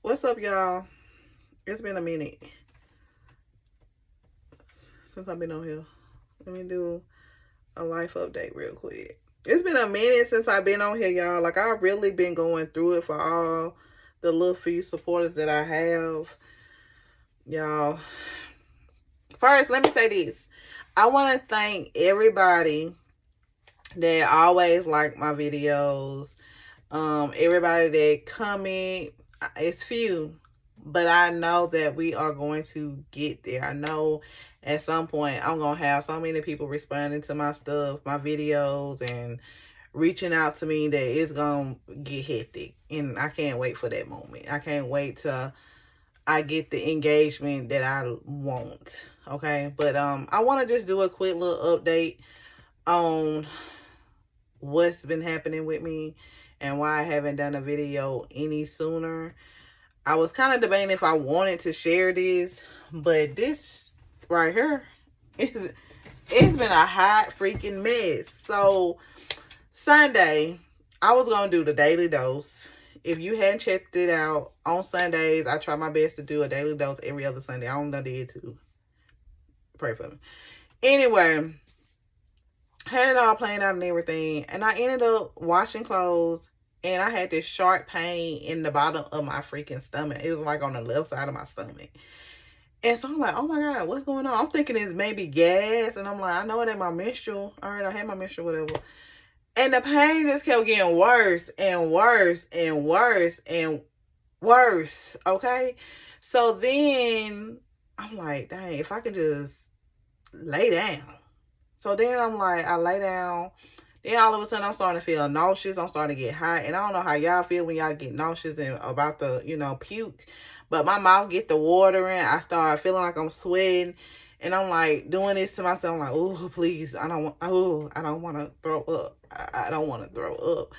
What's up, y'all? It's been a minute since I've been on here. Let me do a life update real quick. It's been a minute since I've been on here, y'all. Like, I've really been going through it for all the little few supporters that I have. Y'all, first, let me say this. I want to thank everybody that always like my videos. Everybody that comment. It's few, but I know that we are going to get there. I know at some point I'm gonna have so many people responding to my stuff, my videos, and reaching out to me that it's gonna get hectic, and I can't wait for that moment. I can't wait till I get the engagement that I want. Okay, but I want to just do a quick little update on what's been happening with me and why I haven't done a video any sooner. I was kind of debating if I wanted to share this, but this right here is it's been a hot freaking mess. So Sunday, I was gonna do the daily dose. If you hadn't checked it out, on Sundays I try my best to do a daily dose every other Sunday. I don't know did to pray for me. Anyway, had it all planned out and everything, and I ended up washing clothes, and I had this sharp pain in the bottom of my freaking stomach. It was like on the left side of my stomach. And so I'm like, oh my God, what's going on? I'm thinking it's maybe gas. And I'm like, I know it ain't my menstrual. All right, I had my menstrual, whatever. And the pain just kept getting worse and worse and worse and worse. Okay. So then I'm like, dang, if I could just lay down. So then I'm like, I lay down. Then all of a sudden I'm starting to feel nauseous. I'm starting to get hot. And I don't know how y'all feel when y'all get nauseous and about to, puke. But my mouth get the watering. I start feeling like I'm sweating. And I'm like doing this to myself. I'm like, oh, please. I don't want to throw up. I don't want to throw up.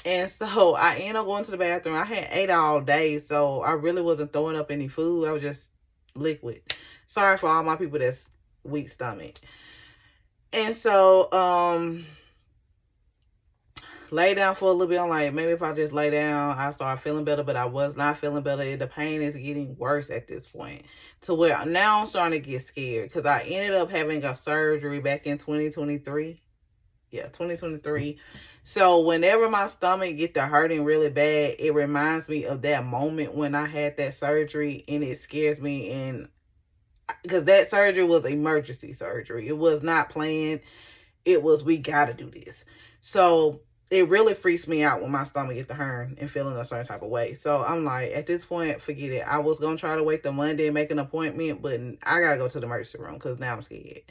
And so I ended up going to the bathroom. I had ate all day. So I really wasn't throwing up any food. I was just liquid. Sorry for all my people that's weak stomach. And so, lay down for a little bit. I'm like, maybe if I just lay down, I start feeling better, but I was not feeling better. The pain is getting worse at this point to where now I'm starting to get scared because I ended up having a surgery back in 2023. Yeah, 2023. So whenever my stomach get to hurting really bad, it reminds me of that moment when I had that surgery, and it scares me. And because that surgery was emergency surgery, it was not planned. It was, we gotta do this. So it really freaks me out when my stomach gets to hurting and feeling a certain type of way. So I'm like, at this point, forget it. I was gonna try to wait the Monday and make an appointment, but I gotta go to the emergency room because now I'm scared.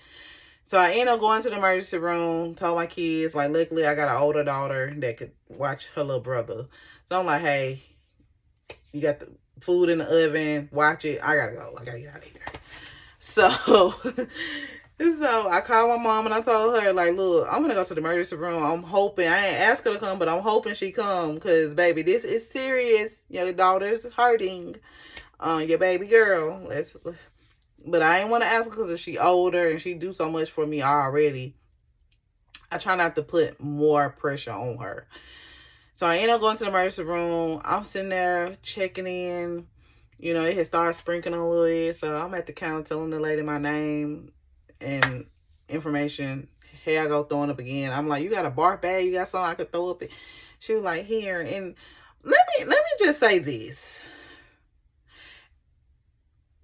So I ended up going to the emergency room, told my kids, like, luckily I got an older daughter that could watch her little brother. So I'm like, hey, you got the food in the oven, watch it. I gotta go. I gotta get out of here. So so I called my mom and I told her, like, look, I'm gonna go to the emergency room. I'm hoping, I ain't asked her to come, but I'm hoping she come because, baby, this is serious. Your daughter's hurting. Your baby girl. But I ain't want to ask her because she older and she do so much for me already. I try not to put more pressure on her. So I end up going to the emergency room. I'm sitting there checking in. It had started sprinkling a little bit. So I'm at the counter telling the lady my name and information. Here I go throwing up again. I'm like, you got a barf bag? You got something I could throw up in? She was like, here. And let me just say this.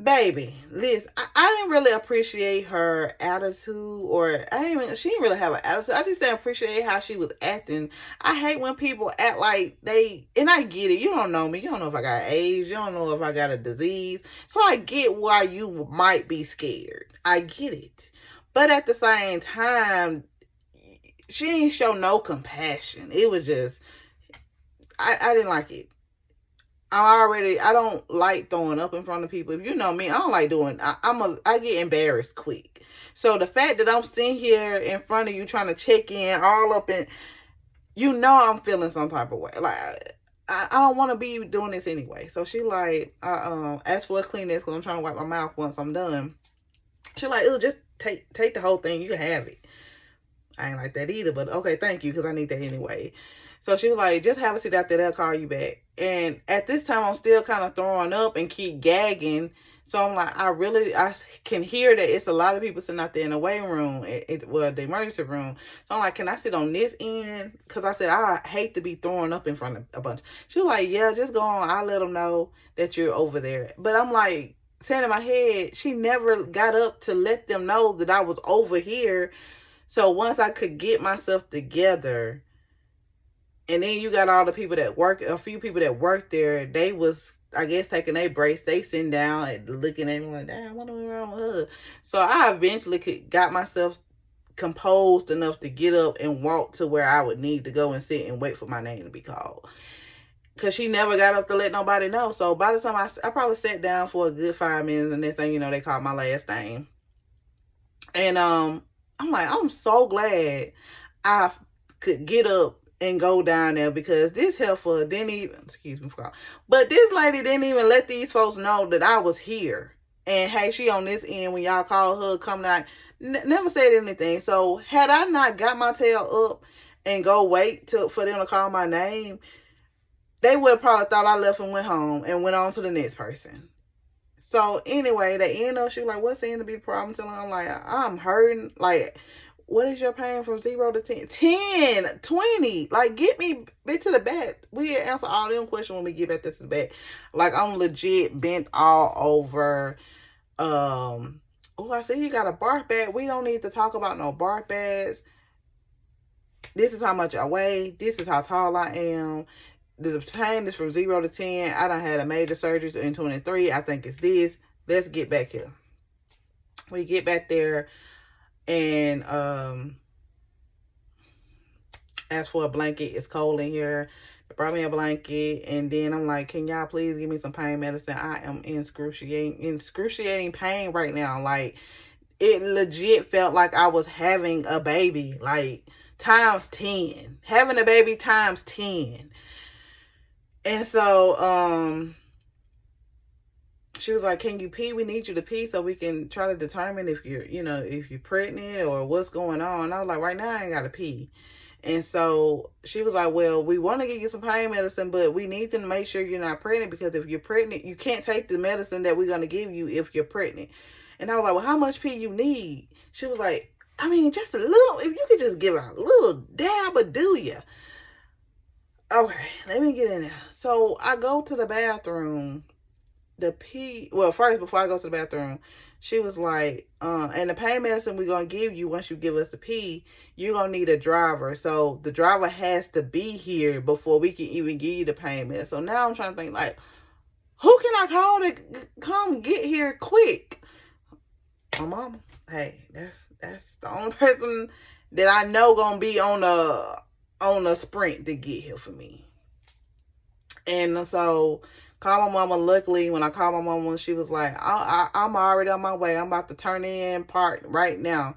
Baby, listen, I didn't really appreciate her attitude, or she didn't really have an attitude. I just didn't appreciate how she was acting. I hate when people act like and I get it. You don't know me. You don't know if I got AIDS. You don't know if I got a disease. So I get why you might be scared. I get it. But at the same time, she didn't show no compassion. It was just, I didn't like it. I don't like throwing up in front of people. If you know me, I don't like doing, I get embarrassed quick. So the fact that I'm sitting here in front of you trying to check in all up in, I'm feeling some type of way. Like, I don't want to be doing this anyway. So she like, ask for a Kleenex because I'm trying to wipe my mouth once I'm done. She like, it'll just take the whole thing. You can have it. I ain't like that either, but okay, thank you, because I need that anyway. So she was like, just have a seat out there, they'll call you back. And at this time, I'm still kind of throwing up and keep gagging. So I'm like, I can hear that it's a lot of people sitting out there in the waiting room, well, the emergency room. So I'm like, can I sit on this end? Because I said, I hate to be throwing up in front of a bunch. She was like, yeah, just go on. I'll let them know that you're over there. But I'm like, saying in my head, she never got up to let them know that I was over here. So once I could get myself together, and then you got all the people that work, a few people that work there, they was, I guess, taking their breaks. They sitting down and looking at me like, damn, what wrong with her? So I eventually got myself composed enough to get up and walk to where I would need to go and sit and wait for my name to be called. Because she never got up to let nobody know. So by the time I probably sat down for a good 5 minutes, and next thing you know, they called my last name. And I'm like, I'm so glad I could get up and go down there, because this heifer didn't even, excuse me for calling, but this lady didn't even let these folks know that I was here. And hey, she on this end when y'all call her, come down, never said anything. So had I not got my tail up and go wait for them to call my name, they would have probably thought I left and went home and went on to the next person. So anyway, they end up, she was like, what seems to be the problem? Telling her, I'm like, I'm hurting. Like, what is your pain from 0 to 10? 10, 20. Like, get me to the back. We answer all them questions when we get back to the back. Like, I'm legit bent all over. Oh, I see you got a bark bag. We don't need to talk about no bark bags. This is how much I weigh. This is how tall I am. The pain is from 0 to 10. I done had a major surgery in 23. I think it's this. Let's get back here. We get back there and ask for a blanket. It's cold in here. They brought me a blanket, and then I'm like, can y'all please give me some pain medicine? I am in excruciating pain right now. Like, it legit felt like I was having a baby, like times 10. Having a baby times 10. And so she was like, can you pee? We need you to pee so we can try to determine if you're, if you're pregnant or what's going on. And I was like, right now I ain't got to pee. And so she was like, well, we want to give you some pain medicine, but we need to make sure you're not pregnant, because if you're pregnant, you can't take the medicine that we're going to give you if you're pregnant. And I was like, well, how much pee you need? She was like, I mean, just a little. If you could just give a little dab, or do you? Okay, let me get in there. So I go to the bathroom. First, before I go to the bathroom, she was like, and the pain medicine we're going to give you, once you give us the pee, you're going to need a driver. So the driver has to be here before we can even give you the pain medicine. So now I'm trying to think, like, who can I call to come get here quick? My mama. Hey, that's the only person that I know going to be on a sprint to get here for me. And so call my mama. Luckily, when I called my mama, she was like, I'm already on my way. I'm about to turn in part right now.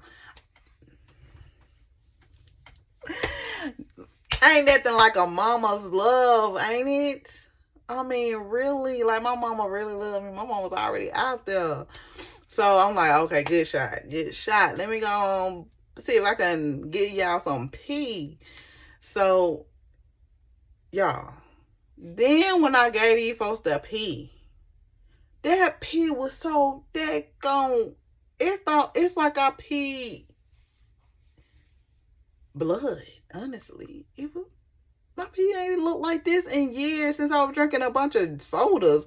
Ain't nothing like a mama's love, ain't it? I mean, really, like, my mama really loved me. My mama was already out there. So I'm like, okay, good shot. Let me go on, see if I can get y'all some pee. So, y'all, then when I gave these folks the pee, that pee was so daggone, it's like I peed blood, honestly. My pee ain't looked like this in years, since I was drinking a bunch of sodas.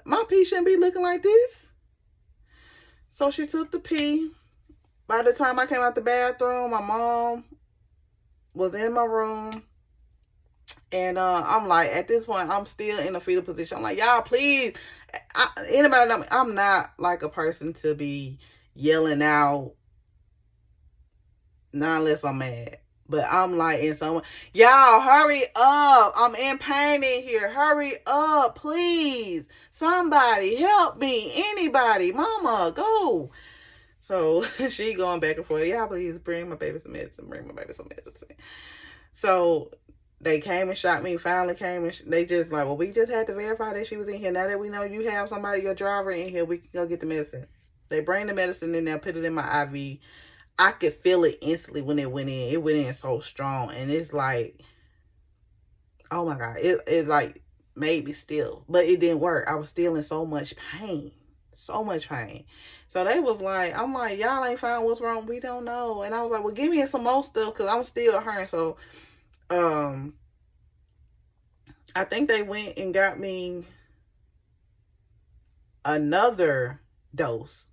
My pee shouldn't be looking like this. So she took the pee. By the time I came out the bathroom, my mom was in my room. And I'm like, at this point, I'm still in a fetal position. I'm like, y'all, please. Anybody know me? I'm not like a person to be yelling out, not unless I'm mad. But I'm like, in someone, y'all, hurry up. I'm in pain in here. Hurry up, please. Somebody help me. Anybody. Mama, go. So she going back and forth. Y'all, please bring my baby some medicine. Bring my baby some medicine. So they came and shot me. Finally came and they just like, well, we just had to verify that she was in here. Now that we know you have somebody, your driver in here, we can go get the medicine. They bring the medicine in there, put it in my IV. I could feel it instantly when it went in. It went in so strong. And it's like, oh my God, it like made me still, but it didn't work. I was still in so much pain. So much pain. So they was like, I'm like, y'all ain't found what's wrong. We don't know. And I was like, well, give me some more stuff because I'm still hurting. So I think they went and got me another dose.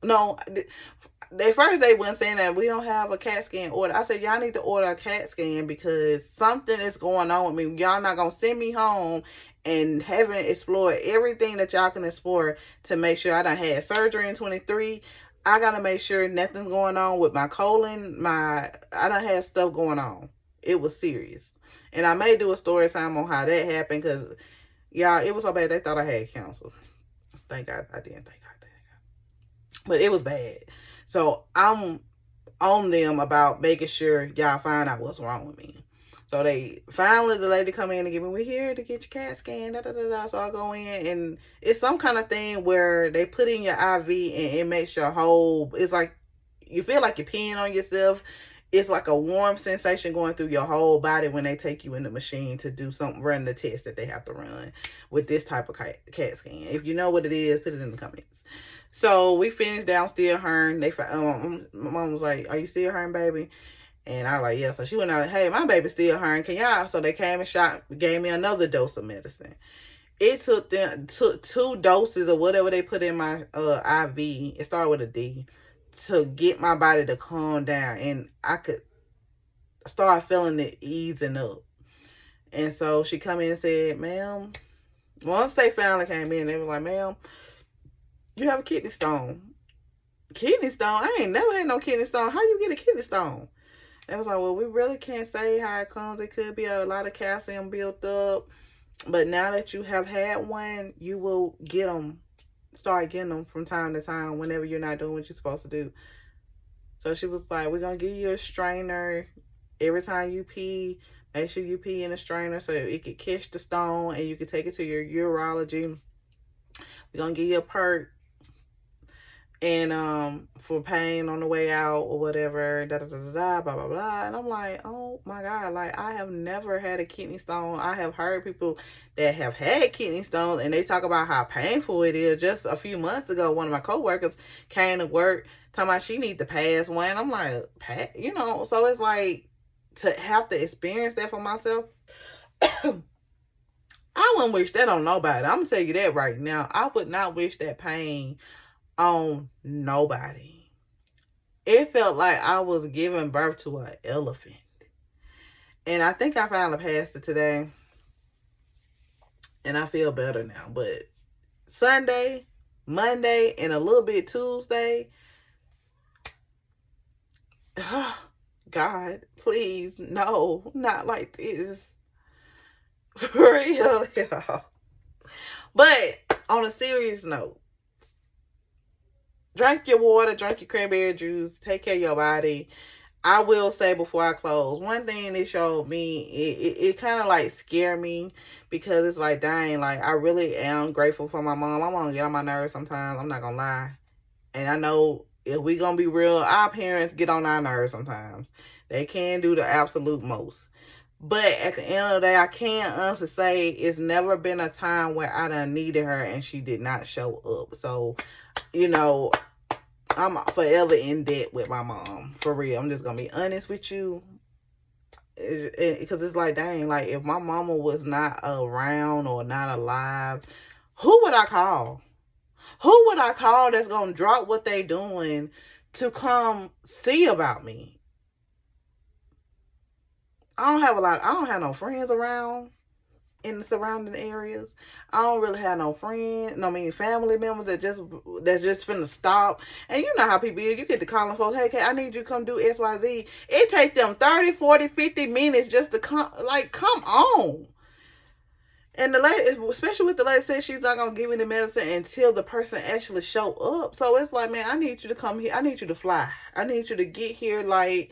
No, they first they went saying that we don't have a CAT scan order. I said, y'all need to order a CAT scan because something is going on with me. Y'all not gonna send me home and haven't explored everything that y'all can explore to make sure I done had surgery in 23. I gotta make sure nothing's going on with my colon. I done had stuff going on. It was serious. And I may do a story time on how that happened because, y'all, it was so bad they thought I had cancer. Thank God I didn't. Thank God. But it was bad. So I'm on them about making sure y'all find out what's wrong with me. So they finally, the lady come in and give me, we're here to get your CAT scan. Da, da, da, da. So I go in and it's some kind of thing where they put in your IV and it makes your whole, it's like you feel like you're peeing on yourself. It's like a warm sensation going through your whole body when they take you in the machine to do something, run the test that they have to run with this type of CAT scan. If you know what it is, put it in the comments. So we finished down still hurting. My mom was like, are you still hurting, baby? And I was like, yeah. So she went out, hey, my baby's still hurting. Can y'all? So they came and gave me another dose of medicine. It took 2 doses of whatever they put in my IV. It started with a D to get my body to calm down. And I could start feeling it easing up. And so she come in and said, ma'am, once they finally came in, they were like, ma'am, you have a kidney stone. Kidney stone? I ain't never had no kidney stone. How you get a kidney stone? They was like, well, we really can't say how it comes. It could be a lot of calcium built up. But now that you have had one, you will start getting them from time to time whenever you're not doing what you're supposed to do. So she was like, we're going to give you a strainer. Every time you pee, make sure you pee in a strainer so it could catch the stone and you can take it to your urology. We're going to give you a perk. And for pain on the way out or whatever, da da da da da, blah blah blah. And I'm like, oh my God, like I have never had a kidney stone. I have heard people that have had kidney stones and they talk about how painful it is. Just a few months ago, one of my coworkers came to work talking about she need to pass one. I'm like, you know, so it's like to have to experience that for myself. I wouldn't wish that on nobody. I'm gonna tell you that right now. I would not wish that pain on nobody. It felt like I was giving birth to an elephant. And I think I finally passed it today. And I feel better now. But Sunday, Monday, and a little bit Tuesday. God, please, no, not like this. For real, y'all. But on a serious note, drink your water, drink your cranberry juice, take care of your body. I will say before I close, one thing it showed me, it kind of like scared me because it's like, dang, like I really am grateful for my mom. My mom get on my nerves sometimes, I'm not gonna lie. And I know if we gonna be real, our parents get on our nerves sometimes. They can do the absolute most. But at the end of the day, I can honestly say it's never been a time where I done needed her and she did not show up. So, you know, I'm forever in debt with my mom. For real. I'm just going to be honest with you. Because it's like, dang, like if my mama was not around or not alive, who would I call? Who would I call that's going to drop what they doing to come see about me? I don't have no friends around in the surrounding areas. I don't really have no friends, family members that's just finna stop. And you know how people is. You get to calling folks, hey, I need you to come do XYZ. It takes them 30, 40, 50 minutes just to come on. And the lady, especially with the lady, said she's not going to give me the medicine until the person actually show up. So it's like, man, I need you to come here. I need you to fly. I need you to get here like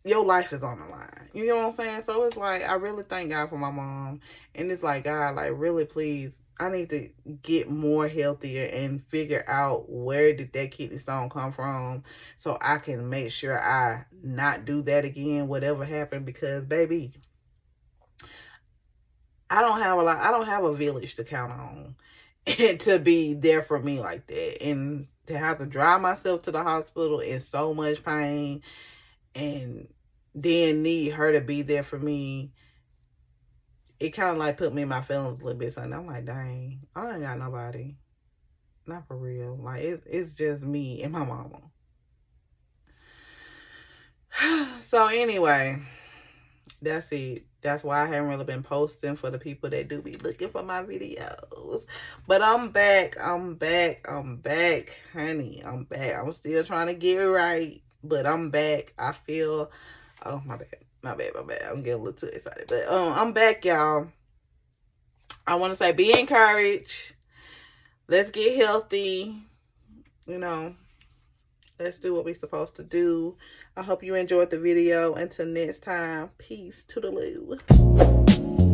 your life is on the line. You know what I'm saying? So it's like, I really thank God for my mom. And it's like, God, like, really, please, I need to get more healthier and figure out where did that kidney stone come from so I can make sure I not do that again, whatever happened. Because, baby, I don't have a village to count on and to be there for me like that. And to have to drive myself to the hospital in so much pain and then need her to be there for me, it kind of like put me in my feelings a little bit. So I'm like, dang, I ain't got nobody. Not for real. Like, it's just me and my mama. So anyway, that's it. That's why I haven't really been posting, for the people that do be looking for my videos. But I'm back. I'm back, honey. I'm back. I'm still trying to get it right, but I'm back. I feel, oh, my bad. I'm getting a little too excited. But I'm back, y'all. I want to say, be encouraged. Let's get healthy. You know, let's do what we're supposed to do. I hope you enjoyed the video. Until next time, peace to the loo.